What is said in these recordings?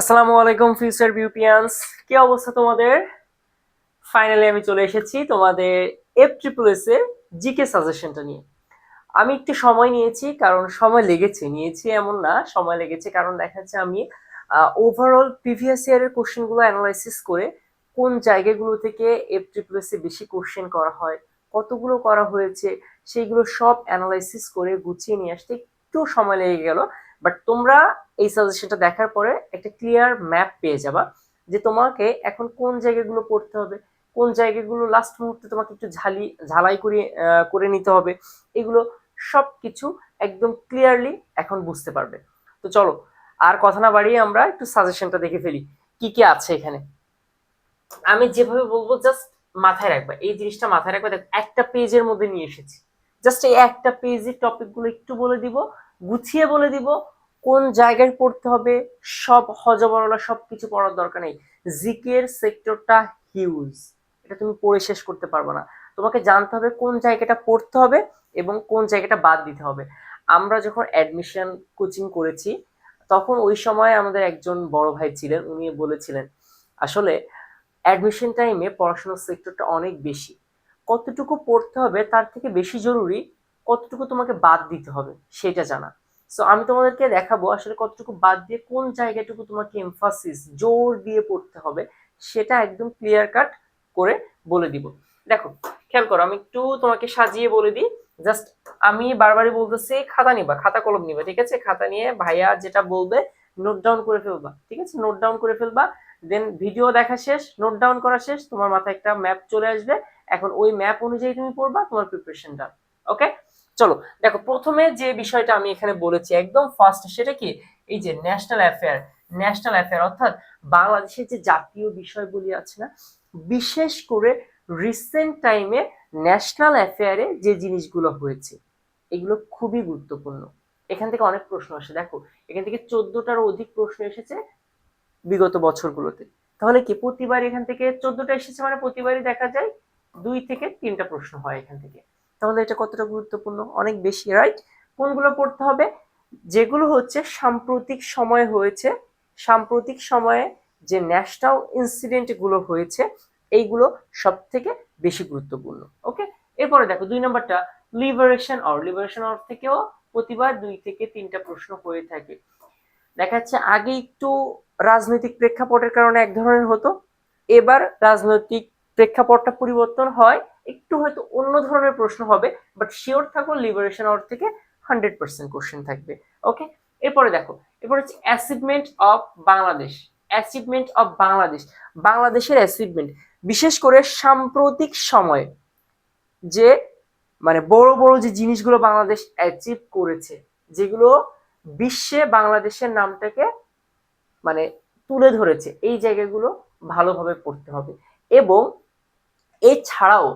আসসালামু আলাইকুম ফিউচার বিউপিয়ান্স, কি অবস্থা তোমাদের? ফাইনালি আমি চলে এসেছি তোমাদের এফ ট্রিপল এস এর জিকে সাজেশনটা নিয়ে। আমি একটু সময় নিয়েছি, কারণ সময় নিয়েছি এমন না, সময় লেগেছে কারণ দেখা যাচ্ছে আমি ওভারঅল প্রিভিয়াস ইয়ারের কোশ্চেনগুলো অ্যানালাইসিস করে কোন জায়গাগুলো থেকে এফ ট্রিপল এস এ বেশি কোশ্চেন করা হয়, কতগুলো করা হয়েছে, সেইগুলো সব অ্যানালাইসিস করে গুছিয়ে নিয়ে আসতে একটু সময় লেগে গেল। বাট তোমরা এই সাজেশনটা দেখার পরে একটা ক্লিয়ার ম্যাপ পেয়ে যাবা যে তোমাকে এখন কোন জায়গাগুলো পড়তে হবে, কোন জায়গাগুলো লাস্ট মুহূর্তে তোমাকে একটু ঝালাই করে নিতে হবে। এগুলো সবকিছু একদম ক্লিয়ারলি এখন বুঝতে পারবে। তো চলো আর কথা না বাড়িয়ে আমরা একটু সাজেশনটা দেখে ফেলি কি কি আছে এখানে। আমি যেভাবে বলবো জাস্ট মাথায় রাখবা, এই জিনিসটা মাথায় রাখবা। দেখ, একটা পেজের মধ্যে নিয়ে এসেছি, জাস্ট এই একটা পেজের টপিক গুলো একটু বলে দিব, গুছিয়ে বলে দিব কোন জায়গায় পড়তে হবে। সব হজবরলা সবকিছু পড়ার দরকার নেই। জিকের সেক্টরটা হিউজ, এটা তুমি পড়ে শেষ করতে পারবে না। তোমাকে জানতে হবে কোন জায়গাটা পড়তে হবে এবং কোন জায়গাটা বাদ দিতে হবে। আমরা যখন অ্যাডমিশন কোচিং করেছি তখন ওই সময় আমাদের একজন বড় ভাই ছিলেন, উনি বলেছিলেন আসলে অ্যাডমিশন টাইমে পড়াশোনার সেক্টরটা অনেক বেশি। কতটুকু পড়তে হবে তার থেকে বেশি জরুরি কতটুকু তোমাকে বাদ দিতে হবে সেটা জানা। সো আমি তোমাদেরকে দেখাবো আসলে কতটুকু বাদ দিয়ে কোন জায়গাটুকু তোমাকে এমফাসিস জোর দিয়ে পড়তে হবে, সেটা একদম ক্লিয়ার কাট করে বলে দিব। দেখো, খেয়াল করো, আমি একটু তোমাকে সাজিয়ে বলে দিই। জাস্ট আমি বারবারই বলতেছি খাতা নিবা, খাতা কলম নিবা, ঠিক আছে? খাতা নিয়ে ভাইয়া যেটা বলবে নোট ডাউন করে ফেলবা, ঠিক আছে? নোট ডাউন করে ফেলবা। দেন ভিডিও দেখা শেষ, নোট ডাউন করা শেষ, তোমার মাথায় একটা ম্যাপ চলে আসবে। এখন ওই ম্যাপ অনুযায়ী তুমি পড়বা, তোমার প্রিপারেশন ডান। ওকে, চলো। দেখো, প্রথমে যে বিষয়টা আমি এখানে বলেছি একদম ফার্স্ট, সেটা কি? এই যে ন্যাশনাল অ্যাফেয়ার। ন্যাশনাল অ্যাফেয়ার অর্থাৎ বাংলাদেশের যে জাতীয় বিষয়গুলি আছে না, বিশেষ করে রিসেন্ট টাইমে ন্যাশনাল অ্যাফেয়ারে যে জিনিসগুলো হয়েছে এগুলো খুবই গুরুত্বপূর্ণ। এখান থেকে অনেক প্রশ্ন আসে। দেখো, এখান থেকে 14টারও অধিক প্রশ্ন এসেছে বিগত বছরগুলোতে। তাহলে কি প্রতিবার এখান থেকে 14টা এসেছে মানে প্রতিবারই দেখা যায় 2 থেকে 3টা প্রশ্ন হয় এখান থেকে। তাহলে এটা কতটা গুরুত্বপূর্ণ? অনেক বেশি, রাইট? কোনগুলো পড়তে হবে? যেগুলো হচ্ছে সাম্প্রতিক সময়ে হয়েছে, সাম্প্রতিক সময়ে যে ন্যাশনাল ইনসিডেন্ট গুলো হয়েছে এইগুলো সব থেকে বেশি গুরুত্বপূর্ণ। ওকে, এরপরে দেখো 2 নম্বরটা লিবারেশন অর থেকেও প্রতিবার 2 থেকে 3টা প্রশ্ন হয়ে থাকে। দেখা যাচ্ছে আগে একটু রাজনৈতিক প্রেক্ষাপটের কারণে এক ধরনের হতো, এবার রাজনৈতিক প্রেক্ষাপটটা পরিবর্তন হয়, একটু হয়তো অন্য ধরনের প্রশ্ন হবে। বাট শিওর থাকো লিবারেশন আওয়ার থেকে 100% কোশ্চেন থাকবে। ওকে, এরপরে দেখো, এরপর হচ্ছে achievement of Bangladesh. Achievement of Bangladesh, বাংলাদেশের অ্যাচিভমেন্ট, বিশেষ করে সাম্প্রতিক সময়ে যে মানে বড় বড় যে জিনিসগুলো বাংলাদেশ অ্যাচিভ করেছে, যেগুলো বিশ্বে বাংলাদেশের নামটাকে মানে তুলে ধরেছে, এই জায়গাগুলো ভালোভাবে পড়তে হবে। এবং এছাড়াও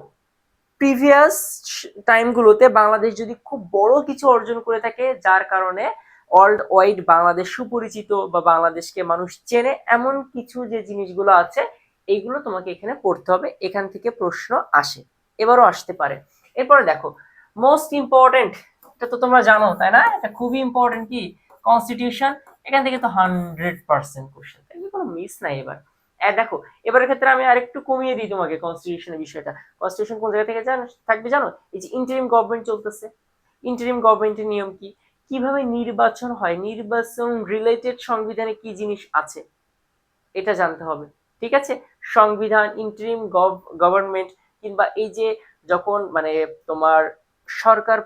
প্রিভিয়াস টাইমগুলোতে বাংলাদেশ যদি খুব বড় কিছু অর্জন করে থাকে যার কারণে ওয়ার্ল্ড ওয়াইড বাংলাদেশ সুপরিচিত বা বাংলাদেশকে মানুষ চেনে, এমন কিছু যে জিনিসগুলো আছে এইগুলো তোমাকে এখানে পড়তে হবে। এখান থেকে প্রশ্ন আসে, এবারও আসতে পারে। এরপরে দেখো, মোস্ট ইম্পর্টেন্ট, এটা তো তোমরা জানো তাই না, এটা খুবই ইম্পর্টেন্ট, কি? কনস্টিটিউশন। এখান থেকে তো 100% কোশ্চেন থাকবে, কোনো মিস নাই। এবার দেখো, এবারের ক্ষেত্রে আমি আরেকটু কমিয়ে দিই তোমাকে কনস্টিটিউশনের বিষয়টা। কনস্টিটিউশন কোন জায়গা থেকে থাকবে জানো? এই যে ইন্টারিম গভর্নমেন্ট চলতেছে, ইন্টারিম গভর্নমেন্টের নিয়ম কি, কিভাবে নির্বাচন হয়, নির্বাচন রিলেটেড সংবিধানে কি জিনিস আছে এটা জানতে হবে, ঠিক আছে? সংবিধান, ইন্টারিম গভর্নমেন্ট, কিংবা এই যে যখন মানে তোমার সরকার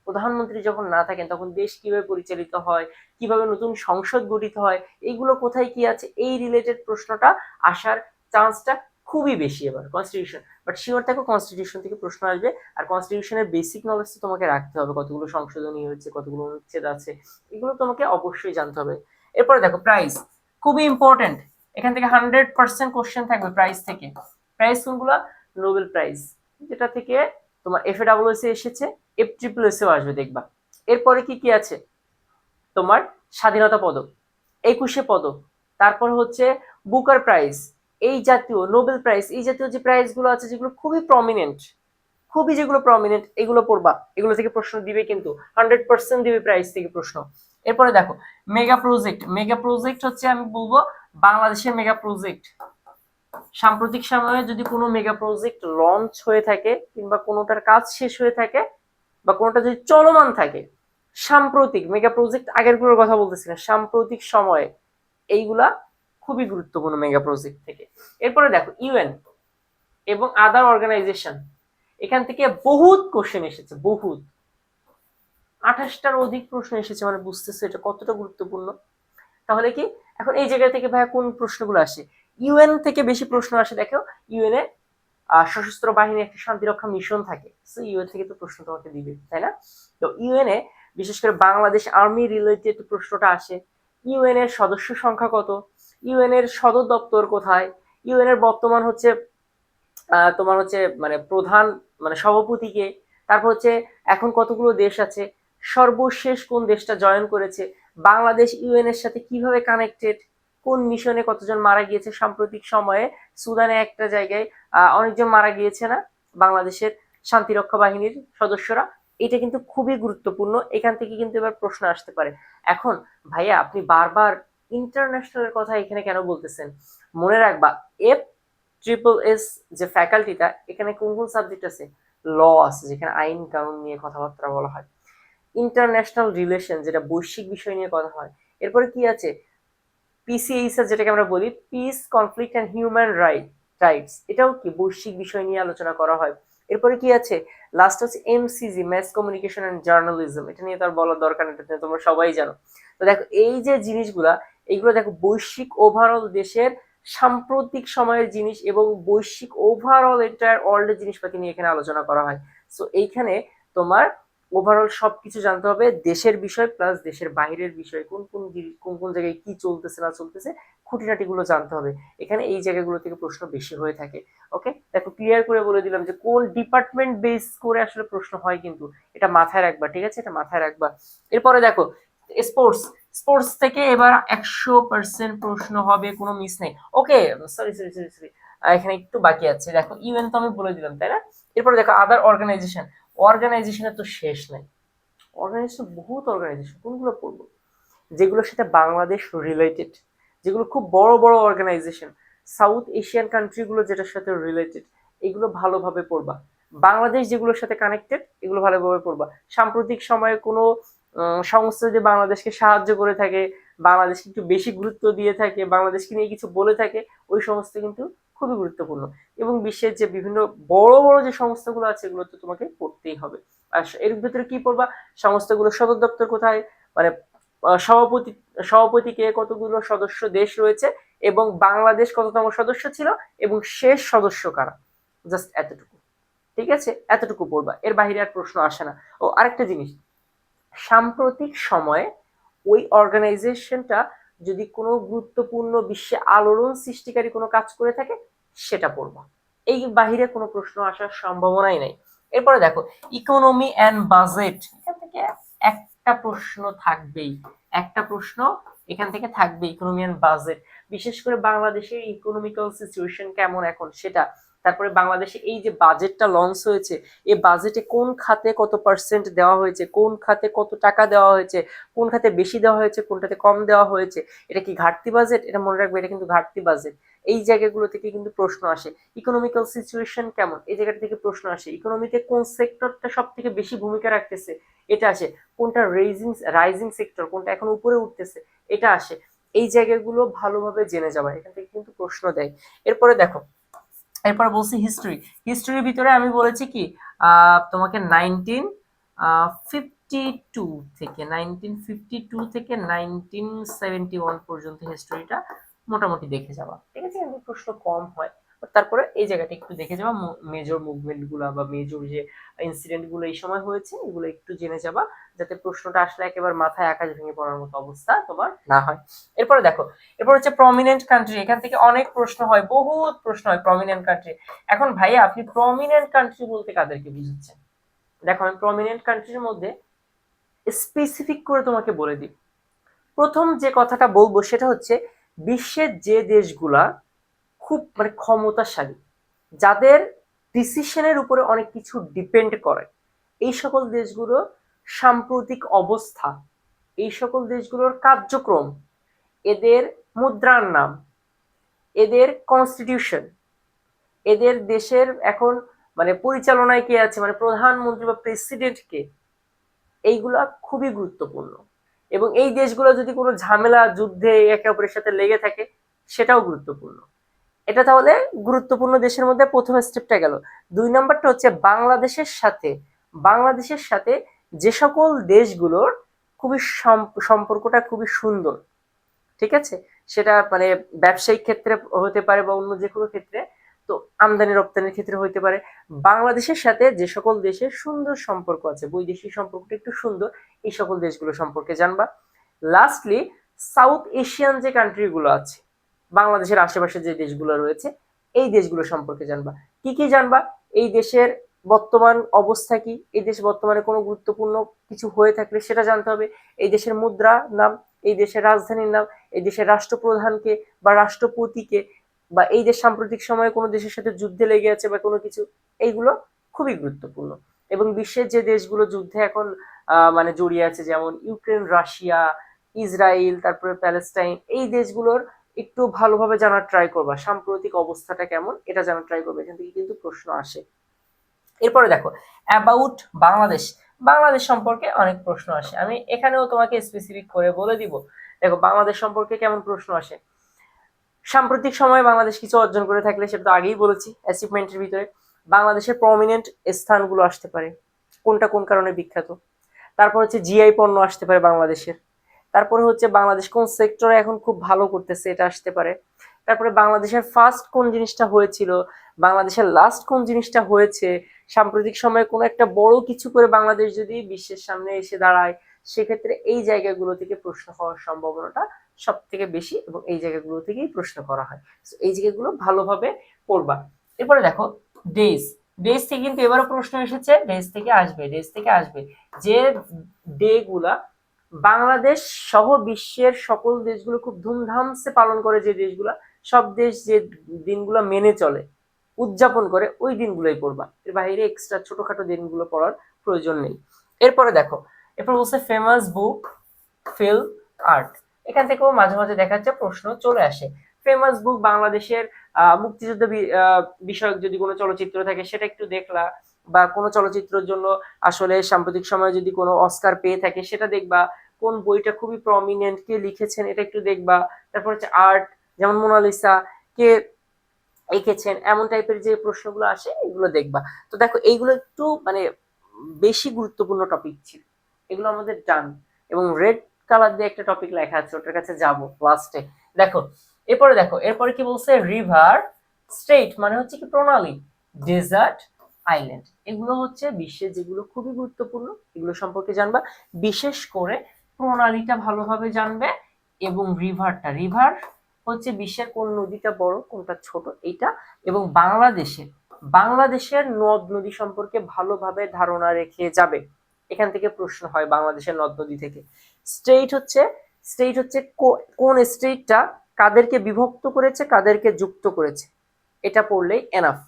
প্রধানমন্ত্রী যখন না থাকেন তখন দেশ কিভাবে পরিচালিত হয়, কিভাবে নতুন সংসদ গঠিত হয়, এইগুলো কোথায় কি আছে, এই রিলেটেড প্রশ্নটা আসার চান্সটা খুবই বেশি এবার কনস্টিটিউশন। বাট শিওর থাকো কনস্টিটিউশন থেকে প্রশ্ন আসবে। আর কনস্টিটিউশনের বেসিক নলেজ তো তোমাকে রাখতে হবে, কতগুলো সংশোধনী হয়েছে, কতগুলো অনুচ্ছেদ আছে, এগুলো তোমাকে অবশ্যই জানতে হবে। এরপরে দেখো প্রাইস, খুবই ইম্পর্টেন্ট। এখান থেকে 100% কোশ্চেন থাকবে প্রাইস থেকে। প্রাইস কোনগুলো? নোবেল প্রাইজ, যেটা থেকে তোমার এফএডব্লিউএস এসেছে, এফ ট্রিপল এস এও আসবে দেখবা। এরপরে কি কি আছে? তোমার স্বাধীনতা পদক, 21শে পদক, তারপর হচ্ছে বুকার প্রাইজ, এই জাতীয় নোবেল প্রাইজ, এই জাতীয় যে প্রাইজ গুলো আছে যেগুলো খুবই প্রমিনেন্ট, যেগুলো প্রমিনেন্ট, এগুলো পড়বা। এগুলো থেকে প্রশ্ন দিবে, কিন্তু 100% দিবে প্রাইজ থেকে প্রশ্ন। এরপরে দেখো মেগা প্রজেক্ট। মেগা প্রজেক্ট হচ্ছে আমি বলবো বাংলাদেশের মেগা প্রজেক্ট। সাম্প্রতিক সময়ে যদি কোনো মেগা প্রজেক্ট লঞ্চ হয়ে থাকে কিংবা কোনোটার কাজ শেষ হয়ে থাকে বা কোনোটা যদি চলমান থাকে, সাম্প্রতিক মেগা প্রজেক্ট আগের গুলোর কথা বলতেছি না, সাম্প্রতিক সময়ে এইগুলা খুবই গুরুত্বপূর্ণ মেগা প্রজেক্ট থেকে। এরপরে দেখো ইউএন এবং আদার অর্গানাইজেশন, এখান থেকে বহুত কোশ্চেন এসেছে, বহুত 28টার অধিক প্রশ্ন এসেছে, মানে বুঝতেছে এটা কতটা গুরুত্বপূর্ণ। তাহলে কি এখন এই জায়গা থেকে ভাইয়া কোন প্রশ্নগুলো আসে? ইউএন থেকে বেশি প্রশ্ন আসে। দেখো ইউএন এ সশস্ত্র বাহিনীর একটা শান্তিরক্ষা মিশন থাকে, সো ইউএন থেকে তো প্রশ্ন তোমাকে দিবে, তাই না? তো ইউএন এ বিশেষ করে বাংলাদেশ আর্মি রিলেটেড প্রশ্নটা আসে। ইউএন এর সদস্য সংখ্যা কত, ইউএন এর সদর দপ্তর কোথায়, ইউএন এর বর্তমান হচ্ছে তোমার হচ্ছে মানে প্রধান মানে সভাপতিকে, তারপর হচ্ছে এখন কতগুলো দেশ আছে, সর্বশেষ কোন দেশটা জয়েন করেছে, বাংলাদেশ ইউএন এর সাথে কিভাবে কানেক্টেড, কোন মিশনে কতজন মারা গিয়েছে সাম্প্রতিক সময়ে, সুদানে একটা জায়গায় অনেকজন মারা গিয়েছে না বাংলাদেশের শান্তিরক্ষা বাহিনীর সদস্যরা। এটা কিন্তু খুবই গুরুত্বপূর্ণ, এখান থেকে কিন্তু এবার প্রশ্ন আসতে পারে। এখন ভাইয়া আপনি বারবার ইন্টারন্যাশনালের কথা এখানে কেন বলতেছেন? মনে রাখবা F-SSS যে ফ্যাকাল্টিটা, এখানে কোন কোন সাবজেক্ট আছে? ল আছে, যেখানে আইন কানুন নিয়ে কথাবার্তা বলা হয়। ইন্টারন্যাশনাল রিলেশন, যেটা বৈশ্বিক বিষয় নিয়ে কথা হয়। এরপরে কি আছে? পিসিএইচআর, যেটাকে আমরা বলি piece, conflict and human rights, এটাও কি বৈশ্বিক বিষয় নিয়ে আলোচনা করা হয়। এরপরে কি আছে? লাস্ট হচ্ছে MCG, mass communication and journalism, এটা নিয়ে তার বলার দরকার নেই, এটা তোমরা সবাই জানো। তো দেখো এই যে জিনিসগুলা, এইগুলো দেখো বৈশ্বিক ওভারঅল দেশের সাম্প্রতিক সময়ের জিনিস এবং বৈশ্বিক ওভারঅল এন্টায়ার ওয়ার্ল্ডের জিনিসপাতি নিয়ে এখানে আলোচনা করা হয়। সো এইখানে তোমার ওভারঅল সবকিছু জানতে হবে, দেশের বিষয় প্লাস দেশের বাইরের বিষয়, কোন কোন কোন কোন জায়গায় কি চলতেছে না চলতেছে, খুঁটিনাটি গুলো জানতে হবে। এখানে এই জায়গাগুলো থেকে প্রশ্ন বেশি হয়ে থাকে। ওকে, দেখো ক্লিয়ার করে বলে দিলাম যে কোন ডিপার্টমেন্ট বেস করে আসলে প্রশ্ন হয়, কিন্তু এটা মাথায় রাখবা, ঠিক আছে? এটা মাথায় রাখবা। এরপরে দেখো স্পোর্টস। স্পোর্টস থেকে এবার 100% প্রশ্ন হবে, কোনো মিস নেই। ওকে, সরি সরি সরি সরি, এখানে একটু বাকি আছে। দেখো ইউএন তো আমি বলে দিলাম, তাই না? এরপরে দেখো আদার অর্গানাইজেশন। অর্গানাইজেশনের তো শেষ নাই, অর্গানাইজেশন বহুত অর্গানাইজেশন, কোনগুলো পড়বো? যেগুলোর সাথে বাংলাদেশ রিলেটেড, যেগুলো খুব বড় বড় অর্গানাইজেশন, সাউথ এশিয়ান কান্ট্রিগুলো যেটার সাথে রিলেটেড, এগুলো ভালোভাবে পড়বা। বাংলাদেশ যেগুলোর সাথে কানেক্টেড, এগুলো ভালোভাবে পড়বা। সাম্প্রতিক সময়ে কোনো সংস্থা যদি বাংলাদেশকে সাহায্য করে থাকে, বাংলাদেশকে একটু বেশি গুরুত্ব দিয়ে থাকে, বাংলাদেশকে নিয়ে কিছু বলে থাকে, ওই সংস্থা কিন্তু খুবই গুরুত্বপূর্ণ। এবং বিশ্বের যে বিভিন্ন বড় বড় যে সংস্থাগুলো আছে, এগুলো তো তোমাকে পড়তেই হবে। আর এর ভিতরে কি পড়বা? সংস্থাগুলোর সদর দপ্তর কোথায়, মানে সভাপতি সভাপতিকে, কতগুলো সদস্য দেশ রয়েছে, এবং বাংলাদেশ কততম সদস্য ছিল, এবং শেষ সদস্য কারা, জাস্ট এতটুকু। ঠিক আছে, এতটুকু পড়বা, এর বাইরে আর প্রশ্ন আসে না। ও আরেকটা জিনিস, সাম্প্রতিক সময়ে ওই অর্গানাইজেশনটা যদি কোনো গুরুত্বপূর্ণ বিশ্বে আলোড়ন সৃষ্টিকারী কোনো কাজ করে থাকে, সেটা পড়বা। এই বাহিরে কোনো প্রশ্ন আসার সম্ভাবনাই নাই। এরপরে দেখো ইকোনমি অ্যান্ড বাজেট, এখান থেকে একটা প্রশ্ন থাকবেই, একটা প্রশ্ন এখান থেকে থাকবে, ইকোনমি অ্যান্ড বাজেট। বিশেষ করে বাংলাদেশের ইকোনমিক্যাল সিচুয়েশন কেমন এখন সেটা, তারপরে বাংলাদেশে এই যে বাজেটটা লঞ্চ হয়েছে, এই বাজেটে কোন খাতে কত পার্সেন্ট দেওয়া হয়েছে, কোন খাতে কত টাকা দেওয়া হয়েছে, কোন খাতে বেশি দেওয়া হয়েছে, কোনটাতে কম দেওয়া হয়েছে, এটা কি ঘাটতি বাজেট? এটা মনে রাখবে, এটা কিন্তু ঘাটতি বাজেট। এই জায়গাগুলো থেকে কিন্তু প্রশ্ন আসে। ইকোনমিক্যাল সিচুয়েশন কেমন, এই জায়গাটা থেকে প্রশ্ন আসে। ইকোনমিতে কোন সেক্টরটা সব থেকে বেশি ভূমিকা রাখতেছে, এটা আসে। কোনটা রাইজিং সেক্টর, কোনটা এখন উপরে উঠতেছে, এটা আসে। এই জায়গাগুলো ভালোভাবে জেনে যাবা, এখান থেকে কিন্তু প্রশ্ন দেয়। এরপরে দেখো, এরপর বলছি হিস্ট্রি। হিস্ট্রির ভিতরে আমি বলেছি কি তোমাকে 1952 থেকে পর্যন্ত হিস্ট্রিটা মোটামুটি দেখে যাওয়া, ঠিক আছে? কিন্তু প্রশ্ন কম হয়, তারপরে এই জায়গাটা একটু দেখে যাওয়া, মেজর মুভমেন্ট গুলা বা মেজর যে ইনসিডেন্ট গুলো এই সময় হয়েছে, এগুলো একটু জেনে যাবা, যাতে প্রশ্নটা আসলে একেবারে মাথায় আকাশ ভেঙে পড়ার মতো অবস্থা তোমার না হয়। এরপরে দেখো, এরপর হচ্ছে প্রমিনেন্ট কান্ট্রি। এখান থেকে অনেক প্রশ্ন হয়, বহুত প্রশ্ন হয় প্রমিনেন্ট কান্ট্রি। এখন ভাইয়া আপনি প্রমিনেন্ট কান্ট্রি বলতে কাদেরকে বুঝাচ্ছেন? দেখো আমি প্রমিনেন্ট কান্ট্রির মধ্যে স্পেসিফিক করে তোমাকে বলে দিই। প্রথম যে কথাটা বলবো সেটা হচ্ছে, বিশ্বের যে দেশগুলা খুব মানে ক্ষমতাশালী, যাদের ডিসিশনের উপরে অনেক কিছু ডিপেন্ড করে, এই সকল দেশগুলো সাম্প্রতিক অবস্থা এই সকল দেশগুলোর কার্যক্রম, এদের মুদ্রার নাম, এদের কনস্টিটিউশন, এদের দেশের এখন মানে পরিচালনায় কে আছে, মানে প্রধানমন্ত্রী বা প্রেসিডেন্ট কে, এইগুলা খুবই গুরুত্বপূর্ণ। এবং এই দেশগুলো যদি কোনো ঝামেলা যুদ্ধে একে অপরের সাথে লেগে থাকে সেটাও গুরুত্বপূর্ণ। এটা তাহলে গুরুত্বপূর্ণ দেশের মধ্যে প্রথম স্টেপটা গেল। 2 নাম্বারটা হচ্ছে বাংলাদেশের সাথে যে সকল দেশগুলোর খুবই সম্পর্কটা খুবই সুন্দর, ঠিক আছে, সেটা মানে ব্যবসায়িক ক্ষেত্রে হতে পারে বা অন্য যে কোনো ক্ষেত্রে, তো আমদানি রপ্তানির ক্ষেত্রে হতে পারে। বাংলাদেশের সাথে যে সকল দেশের সুন্দর সম্পর্ক আছে, বৈদেশিক সম্পর্কটা একটু সুন্দর, এই সকল দেশগুলো সম্পর্কে জানবা। লাস্টলি সাউথ এশিয়ান যে কান্ট্রিগুলো আছে, বাংলাদেশের আশেপাশে যে দেশগুলো রয়েছে, এই দেশগুলো সম্পর্কে জানবা। কি কি জানবা? এই দেশের বর্তমান অবস্থা কি, এই দেশ বর্তমানে কোনো গুরুত্বপূর্ণ কিছু হয়ে থাকলে সেটা জানতে হবে, এই দেশের মুদ্রা নাম, এই দেশের রাজধানীর নাম, এই দেশের রাষ্ট্রপ্রধানকে বা রাষ্ট্রপতিকে, বা এই দেশ সাম্প্রতিক সময়ে কোনো দেশের সাথে যুদ্ধে লেগে আছে বা কোনো কিছু, এইগুলো খুবই গুরুত্বপূর্ণ। এবং বিশ্বের যে দেশগুলো যুদ্ধে এখন মানে জড়িয়ে আছে, যেমন ইউক্রেন, রাশিয়া, ইসরায়েল, তারপরে প্যালেস্টাইন, এই দেশগুলোর একটু ভালোভাবে জানার ট্রাই করবা, সাম্প্রতিক অবস্থাটা কেমন এটা জানার ট্রাই করবে, এখান থেকে কিন্তু প্রশ্ন আসে। এরপরে দেখো অ্যাবাউট বাংলাদেশ, বাংলাদেশ সম্পর্কে অনেক প্রশ্ন আসে, আমি এখানেও তোমাকে স্পেসিফিক করে বলে দিব। দেখো বাংলাদেশ সম্পর্কে কেমন প্রশ্ন আসে। সাম্প্রতিক সময়ে বাংলাদেশ কিছু অর্জন করে থাকলে, সেটা তো আগেই বলেছি অ্যাচিভমেন্টের ভিতরে, বাংলাদেশের প্রমিনেন্ট স্থানগুলো আসতে পারে, কোনটা কোন কারণে বিখ্যাত। তারপর হচ্ছে জিআই পণ্য আসতে পারে বাংলাদেশের। তারপরে হচ্ছে বাংলাদেশ কোন সেক্টরে এখন খুব ভালো করতেছে, এটা আসতে পারে। তারপরে বাংলাদেশের ফার্স্ট কোন জিনিসটা হয়েছিল, বাংলাদেশের লাস্ট কোন জিনিসটা হয়েছে, সাম্প্রতিক সময়ে কোনো একটা বড় কিছু করে বাংলাদেশ যদি বিশ্বের সামনে এসে দাঁড়ায়, সেক্ষেত্রে এই জায়গাগুলো থেকে প্রশ্ন হওয়ার সম্ভাবনাটা সব থেকে বেশি, এবং এই জায়গাগুলো থেকেই প্রশ্ন করা হয়। এই জায়গাগুলো ভালোভাবে পড়বা। এরপরে দেখো ডেজ, ডেজ থেকে কিন্তু এবারও প্রশ্ন এসেছে, ডেজ থেকে আসবে যে ডে গুলা বাংলাদেশ সহ বিশ্বের সকল দেশগুলো খুব ধুমধামসে পালন করে, যে দেশগুলা, সব দেশ যে দিনগুলো মেনে চলে, উদযাপন করে, ওই দিনগুলোই পড়বা, এর বাইরে এক্সট্রা ছোটখাটো দিনগুলো পড়ার প্রয়োজন নেই। এরপরে দেখো, এরপর বলছে ফেমাস বুক, ফিল্ম, আর্ট, এখান থেকেও মাঝে মাঝে দেখা যাচ্ছে প্রশ্ন চলে আসে। ফেমাস বুক, বাংলাদেশের মুক্তিযুদ্ধ বিষয়ক যদি কোনো চলচ্চিত্র থাকে সেটা একটু দেখলা, বা কোনো চলচ্চিত্রের জন্য আসলে সাম্প্রতিক সময়ে যদি কোনো অস্কার পেয়ে থাকে সেটা দেখবা, কোন বইটা খুবই প্রমিনেন্ট, কে লিখেছেন এটা একটু দেখবা। তারপর হচ্ছে আর্ট, যেমন মোনালিসা কে এঁকেছেন, এমন টাইপের যে প্রশ্নগুলো আসে এগুলো দেখবা। তো দেখো এইগুলো একটু মানে বেশি গুরুত্বপূর্ণ টপিক ছিল, এগুলো আমাদের ডান। এবং রেড কালার দিয়ে একটা টপিক লেখা আছে, ওটার কাছে যাব লাস্টে। দেখো এরপরে কি বলছে, রিভার, স্টেট মানে হচ্ছে কি প্রণালী, ডেজার্ট, আইল্যান্ড, এগুলো হচ্ছে বিশ্বের যেগুলো খুবই গুরুত্বপূর্ণ, এগুলো সম্পর্কে জানবা। বিশেষ করে প্রণালীটা ভালোভাবে জানবে, এবং রিভার হচ্ছে বিশ্বের কোন নদীটা বড় কোনটা ছোট এইটা, এবং বাংলাদেশের নদ নদী সম্পর্কে ভালোভাবে ধারণা রেখে যাবে, এখান থেকে প্রশ্ন হয় বাংলাদেশের নদ নদী থেকে। স্টেট হচ্ছে কোন স্টেটটা কাদেরকে বিভক্ত করেছে, কাদেরকে যুক্ত করেছে, এটা পড়লেই এনাফ।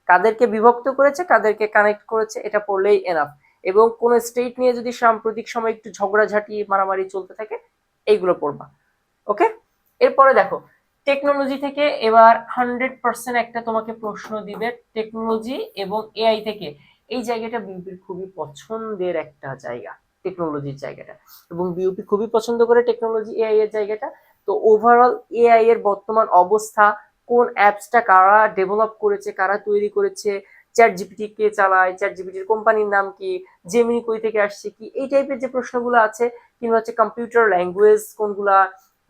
কাদেরকে বিভক্ত করেছে, কাদেরকে কানেক্ট করেছে, এটা পড়লেই এনাফ। এবং কোন স্টেট নিয়ে যদি সাম্প্রতিক সময় একটু ঝগড়াঝাটি মারামারি চলতে থাকে, এইগুলো পড়বা। ওকে, এরপরে দেখো টেকনোলজি থেকে এবার 100% একটা তোমাকে প্রশ্ন দিবে, টেকনোলজি এবং এআই থেকে। এই জায়গাটা বিউপির খুবই পছন্দের একটা জায়গা, টেকনোলজির জায়গাটা, এবং বিউপি খুবই পছন্দ করে টেকনোলজি এআই এর জায়গাটা। তো ওভারঅল এআই এর বর্তমান অবস্থা, কোন অ্যাপসটা কারা ডেভেলপ করেছে, কারা তৈরি করেছে, চ্যাট জিপিটি কে চালায়, চ্যাট জিপিটির কোম্পানির নাম কি, জেমিনি কই থেকে আসছে কি, এই টাইপের যে প্রশ্নগুলো আছে, কিংবা হচ্ছে কম্পিউটার ল্যাঙ্গুয়েজ কোনগুলা,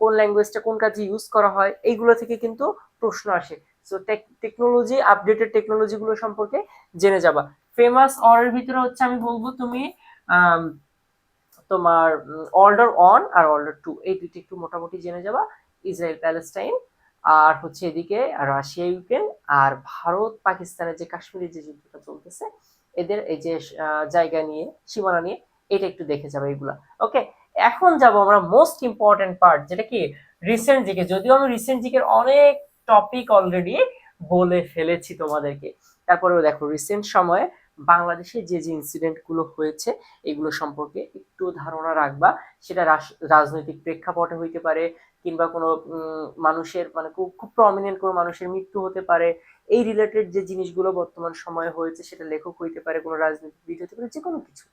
কোন ল্যাঙ্গুয়েজটা কোন কাজে ইউজ করা হয়, এইগুলো থেকে কিন্তু প্রশ্ন আসে। সো টেকনোলজি, আপডেটেড টেকনোলজি গুলো সম্পর্কে জেনে যাবা। ফেমাস অরের ভিতরে হচ্ছে আমি বলবো তুমি তোমার অর্ডার ওয়ান আর অর্ডার টু, এই দুইটি একটু মোটামুটি জেনে যাবা। ইসরায়েল প্যালেস্টাইন, আর হচ্ছে এদিকে রাশিয়া ইউক্রেন, আর ভারত পাকিস্তানের যে কাশ্মীরের যে যুদ্ধটা চলতেছে, এদের এই যে জায়গা নিয়ে, সীমানা নিয়ে, এটা একটু দেখে যাবে এইগুলা। ওকে, এখন যাব আমরা মোস্ট ইম্পর্টেন্ট পার্ট, যেটা কি রিসেন্ট জিকে। যদিও আমি রিসেন্ট জিকের অনেক টপিক অলরেডি বলে ফেলেছি তোমাদেরকে, তারপরেও দেখো রিসেন্ট সময়ে বাংলাদেশে যে যে ইনসিডেন্ট গুলো হয়েছে এগুলো সম্পর্কে একটু ধারণা রাখবা। সেটা রাজনৈতিক প্রেক্ষাপটে হইতে পারে, কিংবা কোনো মানুষের মানে খুব খুব প্রমিনেন্ট কোনো মানুষের মৃত্যু হতে পারে, এই রিলেটেড যে জিনিসগুলো বর্তমান সময়ে হয়েছে, সেটা লেখক হইতে পারে, কোনো রাজনীতিবিদ হতে পারে, যে কোনো কিছু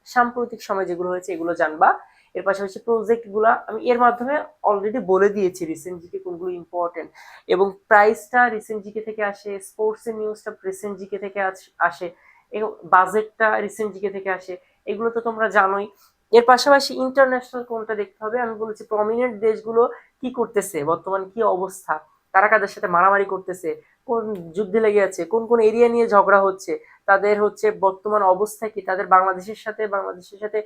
সাম্প্রতিক সময় যেগুলো হয়েছে এগুলো জানবা। এর পাশাপাশি প্রজেক্ট গুলা আমি এর মাধ্যমে অলরেডি বলে দিয়েছি রিসেন্ট জিকে কোনগুলো ইম্পর্টেন্ট, এবং প্রাইসটা রিসেন্ট জিকে থেকে আসে, স্পোর্টস এর নিউজটা রিসেন্ট জিকে থেকে আসে, বাজেটটা রিসেন্ট জিকে থেকে আসে, এগুলো তো তোমরা জানোই। এর পাশাপাশি ইন্টারন্যাশনাল কোনটা দেখতে হবে, আমি বলেছি প্রমিনেন্ট দেশগুলো কি করতেছে, বর্তমান কি অবস্থা, কারা কাদের সাথে মারামারি করতেছে, কোন যুদ্ধে লেগে আছে, কোন কোন এরিয়া নিয়ে ঝগড়া হচ্ছে, তাদের হচ্ছে বর্তমান অবস্থা কি, তাদের বাংলাদেশের সাথে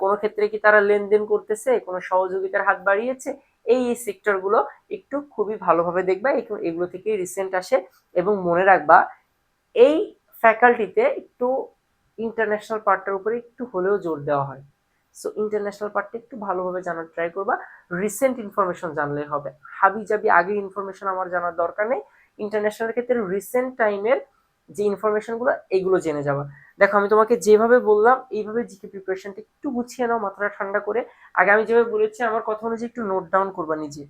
কোনো ক্ষেত্রে কি তারা লেনদেন করতেছে, কোনো সহযোগিতার হাত বাড়িয়েছে, এই সেক্টর গুলো একটু খুবই ভালোভাবে দেখবা, এগুলো থেকে রিসেন্ট আসে। এবং মনে রাখবা এই ফ্যাকাল্টিতে একটু ইন্টারন্যাশনাল পার্টটার উপরে একটু হলেও জোর দেওয়া হয়। সো ইন্টারন্যাশনাল পার্টটা একটু ভালোভাবে জানার ট্রাই করবা, রিসেন্ট ইনফরমেশন জানলেই হবে, হাবি জাবি আগের ইনফরমেশন আমার জানার দরকার নেই। ইন্টারন্যাশনাল ক্ষেত্রে রিসেন্ট টাইমের যে ইনফরমেশন গুলো এগুলো জেনে যাবা। দেখো আমি তোমাকে যেভাবে বললাম এইভাবে জিকে প্রিপারেশনটা একটু গুছিয়ে নাও, মাথাটা ঠান্ডা করে। আগে আমি যেভাবে বলেছি আমার কথা অনুযায়ী একটু নোট ডাউন করবা, নিজে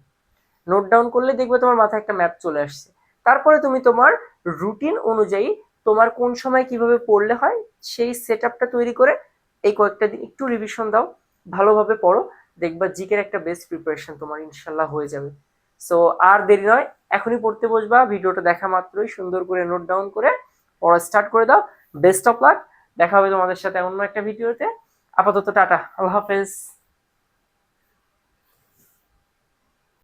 নোট ডাউন করলে দেখবে তোমার মাথায় একটা ম্যাপ চলে আসছে। তারপরে তুমি তোমার রুটিন অনুযায়ী তোমার কোন সময় কিভাবে পড়লে হয় সেই সেট আপটা তৈরি করে এই কয়েকটা দিন একটু রিভিশন দাও, ভালোভাবে পড়ো, দেখবা জিকের একটা বেস্ট প্রিপারেশন তোমার ইনশাল্লাহ হয়ে যাবে। সো আর দেরি নয়, এখনই পড়তে বসবা, ভিডিওটা দেখা মাত্রই সুন্দর করে নোট ডাউন করে পড়া স্টার্ট করে দাও। বেস্ট অফ লাক, দেখা হবে তোমাদের সাথে অন্য একটা ভিডিওতে। আপাতত টাটা, আল্লাহ হাফেজ।